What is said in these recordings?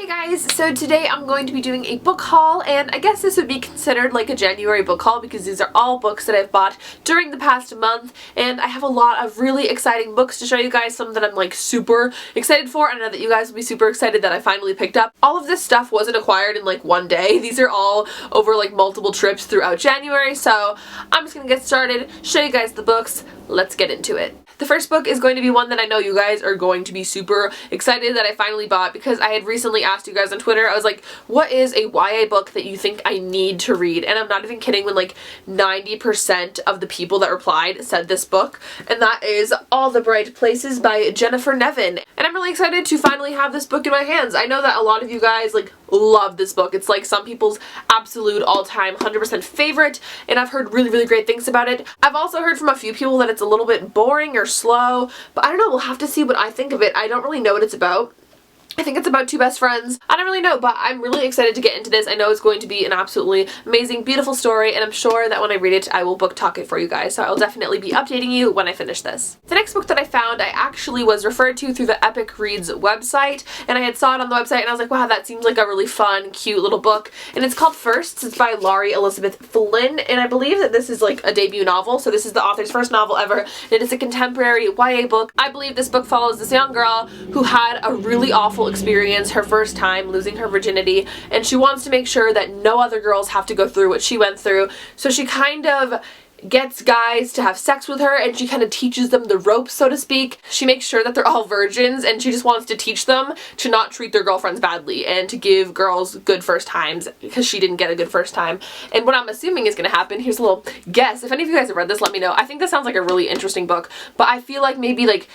guys, so today I'm going to be doing a book haul, and I guess this would be considered like a January book haul because these are all books that I've bought during the past month, and I have a lot of really exciting books to show you guys, some that I'm like super excited for, and I know that you guys will be super excited that I finally picked up. All of this stuff wasn't acquired in like one day. These are all over like multiple trips throughout January, so I'm just gonna get started, show you guys the books. Let's get into it. The first book is going to be one that I know you guys are going to be super excited that I finally bought, because I had recently asked you guys on Twitter, I was like, what is a YA book that you think I need to read? And I'm not even kidding when like 90% of the people that replied said this book, and that is All the Bright Places by Jennifer Nevin. And I'm really excited to finally have this book in my hands. I know that a lot of you guys like love this book. It's like some people's absolute all-time 100% favorite, and I've heard really great things about it. I've also heard from a few people that it's a little bit boring or slow, but I don't know, we'll have to see what I think of it. I don't really know what it's about. I think it's about two best friends. I don't really know, but I'm really excited to get into this. I know it's going to be an absolutely amazing, beautiful story, and I'm sure that when I read it, I will book talk it for you guys, so I'll definitely be updating you when I finish this. The next book that I found, I actually was referred to through the Epic Reads website, and I had saw it on the website, and I was like, wow, that seems like a really fun, cute little book, and it's called Firsts. It's by Laurie Elizabeth Flynn, and I believe that this is like a debut novel, so this is the author's first novel ever, and it is a contemporary YA book. I believe this book follows this young girl who had a really awful experience her first time losing her virginity, and she wants to make sure that no other girls have to go through what she went through, so she kind of gets guys to have sex with her, and she kind of teaches them the ropes, so to speak. She makes sure that they're all virgins, and she just wants to teach them to not treat their girlfriends badly and to give girls good first times, because she didn't get a good first time. And what I'm assuming is going to happen, here's a little guess. If any of you guys have read this, let me know. I think this sounds like a really interesting book, but I feel like maybe like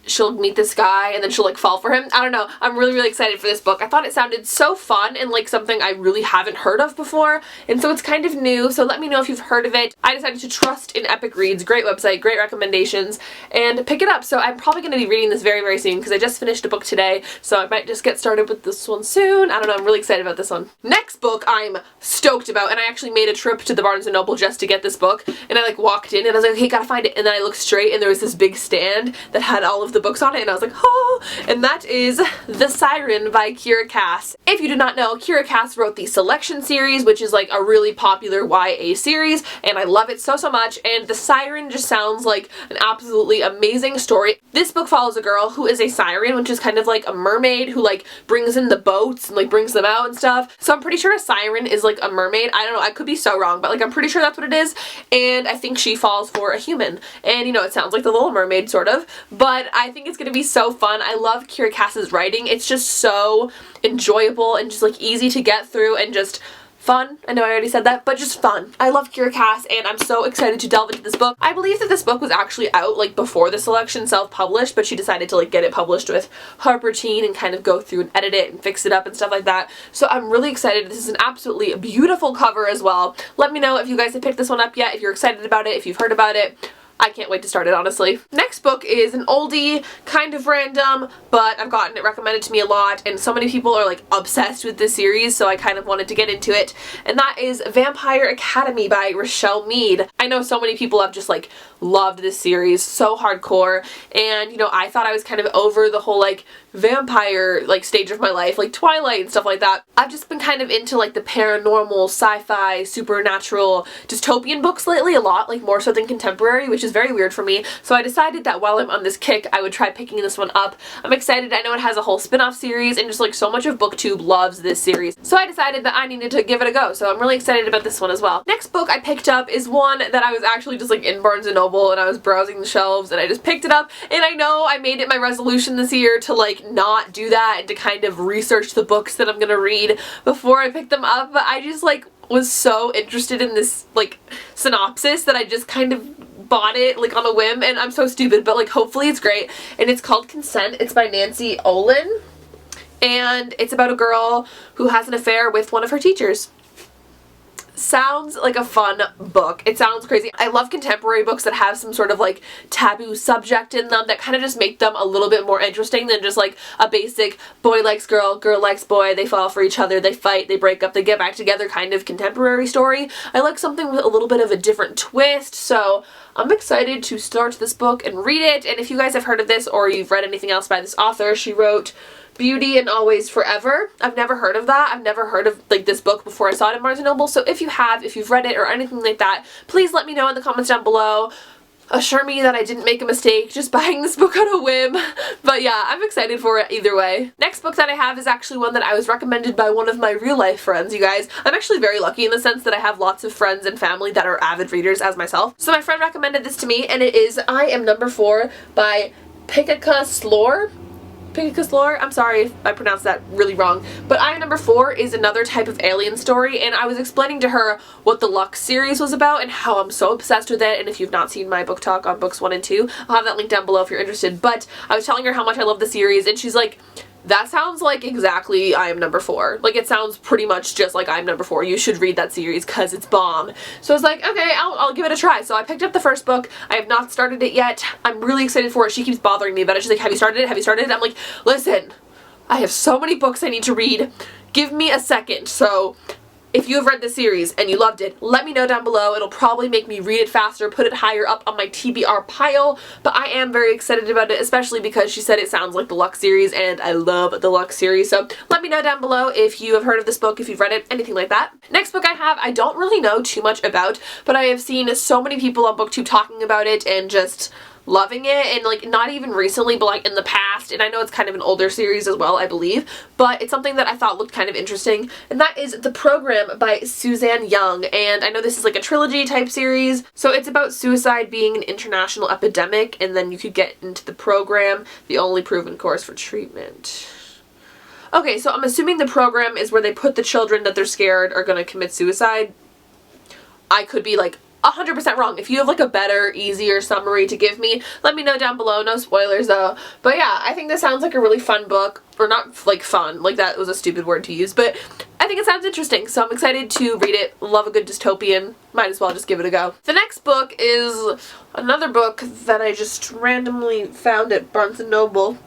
she'll meet this guy and then she'll like fall for him. I don't know. I'm really excited for this book. I thought it sounded so fun and like something I really haven't heard of before, and so it's kind of new, so let me know if you've heard of it. I decided to trust in Epic Reads. Great website, great recommendations, and pick it up. So I'm probably going to be reading this very soon because I just finished a book today, so I might just get started with this one soon. I don't know, I'm really excited about this one. Next book I'm stoked about, and I actually made a trip to the Barnes&Noble just to get this book, and I like walked in and I was like, okay, gotta find it, and then I looked straight and there was this big stand that had all of the books on it, and I was like, oh, and that is The Siren by Kiera Cass. If you do not know, Kiera Cass wrote the Selection series, which is like a really popular YA series, and I love it so much, and The Siren just sounds like an absolutely amazing story. This book follows a girl who is a siren, which is kind of like a mermaid who like brings in the boats and like brings them out and stuff. So I'm pretty sure a siren is like a mermaid. I don't know, I could be so wrong, but like I'm pretty sure that's what it is, and I think she falls for a human. And you know, it sounds like The Little Mermaid sort of, but I think it's gonna be so fun. I love Kiera Cass's writing. It's just so enjoyable and just like easy to get through and just fun. I know I already said that, but just fun. I love Kiera Cass, and I'm so excited to delve into this book. I believe that this book was actually out like before the Selection self-published, but she decided to like get it published with Harper Teen and kind of go through and edit it and fix it up and stuff like that. So I'm really excited. This is an absolutely beautiful cover as well. Let me know if you guys have picked this one up yet, if you're excited about it, if you've heard about it. I can't wait to start it, honestly. Next book is an oldie, kind of random, but I've gotten it recommended to me a lot, and so many people are like obsessed with this series, so I kind of wanted to get into it, and that is Vampire Academy by Rochelle Mead. I know so many people have just like loved this series, so hardcore, and you know, I thought I was kind of over the whole like vampire like stage of my life, like Twilight and stuff like that. I've just been kind of into like the paranormal, sci-fi, supernatural, dystopian books lately a lot, like more so than contemporary, which is very weird for me. So I decided that while I'm on this kick, I would try picking this one up. I'm excited. I know it has a whole spin-off series, and just like so much of BookTube loves this series. So I decided that I needed to give it a go. So I'm really excited about this one as well. Next book I picked up is one that I was actually just like in Barnes&Noble, and I was browsing the shelves and I just picked it up, and I know I made it my resolution this year to like not do that and to kind of research the books that I'm gonna read before I pick them up, but I just like was so interested in this like synopsis that I just kind of bought it like on a whim, and I'm so stupid, but like hopefully it's great. And it's called Consent. It's by Nancy Olin, and it's about a girl who has an affair with one of her teachers. Sounds like a fun book. It sounds crazy. I love contemporary books that have some sort of like taboo subject in them that kind of just make them a little bit more interesting than just like a basic boy likes girl, girl likes boy, they fall for each other, they fight, they break up, they get back together kind of contemporary story. I like something with a little bit of a different twist, so I'm excited to start this book and read it. And if you guys have heard of this or you've read anything else by this author, she wrote Beauty and Always Forever. I've never heard of that. I've never heard of like this book before I saw it in Barnes & Noble. So if you have, if you've read it or anything like that, please let me know in the comments down below. Assure me that I didn't make a mistake just buying this book on a whim. But yeah, I'm excited for it either way. Next book that I have is actually one that I was recommended by one of my real life friends, you guys. I'm actually very lucky in the sense that I have lots of friends and family that are avid readers as myself. So my friend recommended this to me, and it is I Am Number 4 by Picca Slore. I'm sorry if I pronounced that really wrong, but I Am Number 4 is another type of alien story, and I was explaining to her what the Lux series was about and how I'm so obsessed with it. And if you've not seen my book talk on books 1 and 2, I'll have that link down below if you're interested. But I was telling her how much I love the series, and she's like, that sounds like exactly I Am Number 4. Like, it sounds pretty much just like I Am Number 4. You should read that series because it's bomb. So I was like, okay, I'll give it a try. So I picked up the first book. I have not started it yet. I'm really excited for it. She keeps bothering me about it. She's like, have you started it? Have you started it? I'm like, listen, I have so many books I need to read. Give me a second. So if you have read the series and you loved it, let me know down below. It'll probably make me read it faster, put it higher up on my TBR pile, but I am very excited about it, especially because she said it sounds like the Lux series, and I love the Lux series, so let me know down below if you have heard of this book, if you've read it, anything like that. Next book I have, I don't really know too much about, but I have seen so many people on BookTube talking about it and just loving it, and like not even recently but like in the past, and I know it's kind of an older series as well, I believe, but it's something that I thought looked kind of interesting, and that is The Program by Suzanne Young. And I know this is like a trilogy type series, so it's about suicide being an international epidemic, and then you could get into the program, the only proven course for treatment. Okay, so I'm assuming the program is where they put the children that they're scared are gonna commit suicide. I could be like 100% wrong. If you have like a better, easier summary to give me, let me know down below. No spoilers though. But yeah, I think this sounds like a really fun book. Or not like fun, like that was a stupid word to use, but I think it sounds interesting, so I'm excited to read it. Love a good dystopian. Might as well just give it a go. The next book is another book that I just randomly found at Barnes& Noble.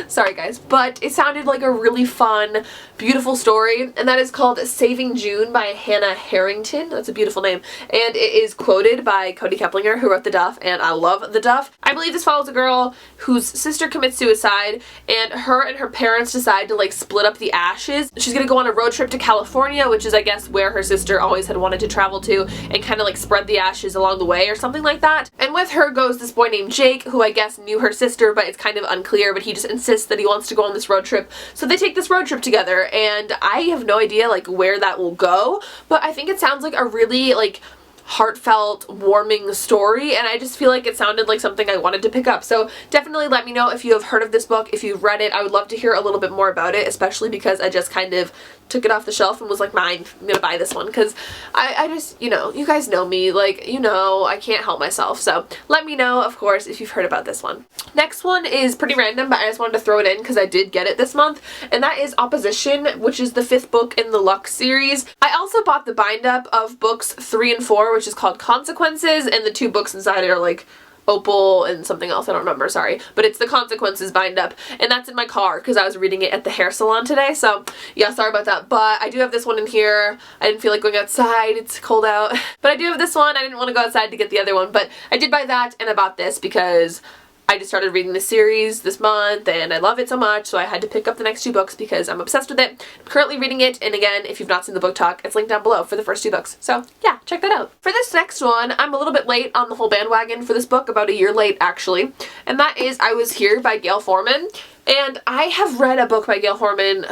Sorry guys, but it sounded like a really fun, beautiful story, and that is called Saving June by Hannah Harrington. That's a beautiful name, and it is quoted by Cody Keplinger, who wrote The Duff, and I love The Duff. I believe this follows a girl whose sister commits suicide, and her parents decide to like split up the ashes. She's gonna go on a road trip to California, which is I guess where her sister always had wanted to travel to, and kind of like spread the ashes along the way or something like that. And with her goes this boy named Jake, who I guess knew her sister, but it's kind of unclear, but he just insists that he wants to go on this road trip. So they take this road trip together, and I have no idea like where that will go, but I think it sounds like a really like heartfelt, warming story, and I just feel like it sounded like something I wanted to pick up. So definitely let me know if you have heard of this book, if you've read it. I would love to hear a little bit more about it, especially because I just kind of took it off the shelf and was like, mine, I'm gonna buy this one, because I just, you know, you guys know me, like, you know, I can't help myself. So let me know, of course, if you've heard about this one. Next one is pretty random, but I just wanted to throw it in because I did get it this month, and that is Opposition, which is the 5th book in the Lux series. I also bought the bind-up of books 3 and 4, which is called Consequences, and the 2 books inside it are like Opal and something else, I don't remember, sorry, but it's the Consequences bind up, and that's in my car because I was reading it at the hair salon today, so yeah, sorry about that. But I do have this one in here. I didn't feel like going outside, it's cold out, but I do have this one. I didn't want to go outside to get the other one, but I did buy that, and I bought this because I just started reading this series this month and I love it so much, so I had to pick up the next 2 books because I'm obsessed with it. I'm currently reading it, and again, if you've not seen the book talk, it's linked down below for the first 2 books. So yeah, check that out. For this next one, I'm a little bit late on the whole bandwagon for this book, about a year late actually, and that is I Was Here by Gail Forman. And I have read a book by Gail Forman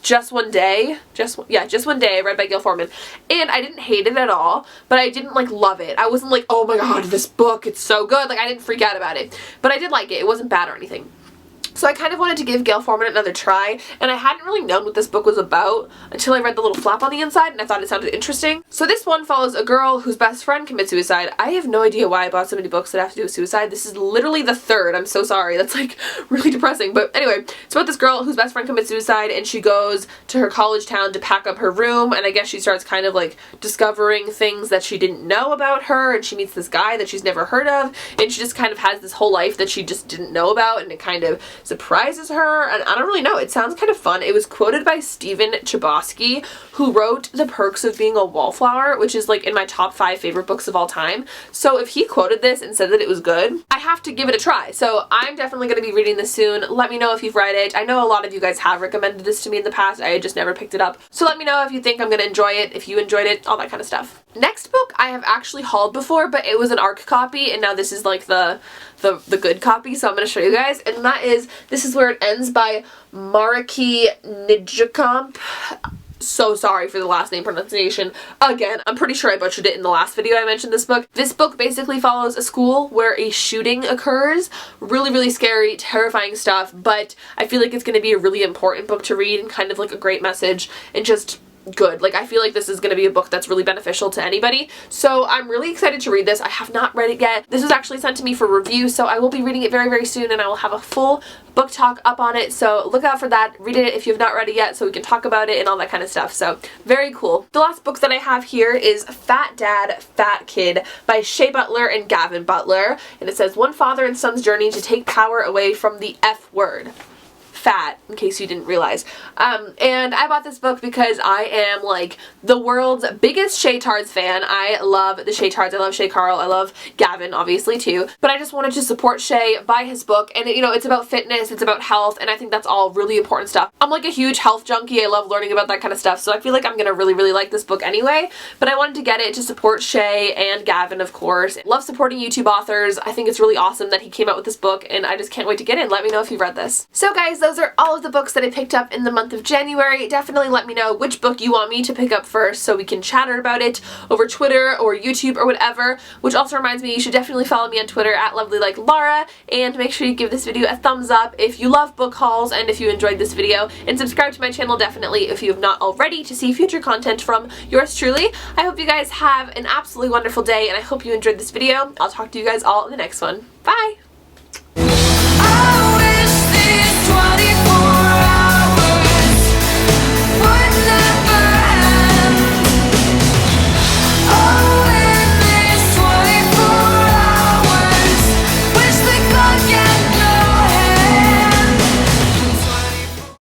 just one day. Just one day I read by Gail Forman. And I didn't hate it at all, but I didn't like love it. I wasn't like, oh my god, this book, it's so good. Like, I didn't freak out about it. But I did like it. It wasn't bad or anything. So I kind of wanted to give Gail Forman another try, and I hadn't really known what this book was about until I read the little flap on the inside, and I thought it sounded interesting. So this one follows a girl whose best friend commits suicide. I have no idea why I bought so many books that have to do with suicide. This is literally the 3rd. I'm so sorry. That's like really depressing. But anyway, it's about this girl whose best friend commits suicide, and she goes to her college town to pack up her room, and I guess she starts kind of like discovering things that she didn't know about her, and she meets this guy that she's never heard of, and she just kind of has this whole life that she just didn't know about, and it kind of surprises her, and I don't really know. It sounds kind of fun. It was quoted by Stephen Chbosky, who wrote The Perks of Being a Wallflower, which is like in my top 5 favorite books of all time. So if he quoted this and said that it was good, I have to give it a try. So I'm definitely going to be reading this soon. Let me know if you've read it. I know a lot of you guys have recommended this to me in the past. I just never picked it up. So let me know if you think I'm going to enjoy it, if you enjoyed it, all that kind of stuff. Next book I have actually hauled before, but it was an ARC copy, and now this is like the good copy, so I'm going to show you guys. And that is This Is Where It Ends by Mariki Nijkamp. So sorry for the last name pronunciation. Again, I'm pretty sure I butchered it in the last video I mentioned this book. This book basically follows a school where a shooting occurs. Really, really scary, terrifying stuff, but I feel like it's going to be a really important book to read and kind of like a great message and just good. Like, I feel like this is going to be a book that's really beneficial to anybody. So I'm really excited to read this. I have not read it yet. This was actually sent to me for review, so I will be reading it very, very soon, and I will have a full book talk up on it. So look out for that. Read it if you have not read it yet so we can talk about it and all that kind of stuff. So very cool. The last book that I have here is Fat Dad, Fat Kid by Shea Butler and Gavin Butler. And it says, one father and son's journey to take power away from the F word. Fat, in case you didn't realize. And I bought this book because I am like the world's biggest Shea Tards fan. I love the Shea Tards. I love Shea Carl. I love Gavin, obviously, too. But I just wanted to support Shea, buy his book, and you know, it's about fitness, it's about health, and I think that's all really important stuff. I'm like a huge health junkie. I love learning about that kind of stuff, so I feel like I'm gonna really, really like this book anyway. But I wanted to get it to support Shea and Gavin, of course. Love supporting YouTube authors. I think it's really awesome that he came out with this book, and I just can't wait to get it. Let me know if you've read this. So guys, those are all of the books that I picked up in the month of January. Definitely let me know which book you want me to pick up first so we can chatter about it over Twitter or YouTube or whatever, which also reminds me you should definitely follow me on Twitter at LovelyLikeLaura, and make sure you give this video a thumbs up if you love book hauls and if you enjoyed this video, and subscribe to my channel definitely if you have not already to see future content from yours truly. I hope you guys have an absolutely wonderful day, and I hope you enjoyed this video. I'll talk to you guys all in the next one. Bye!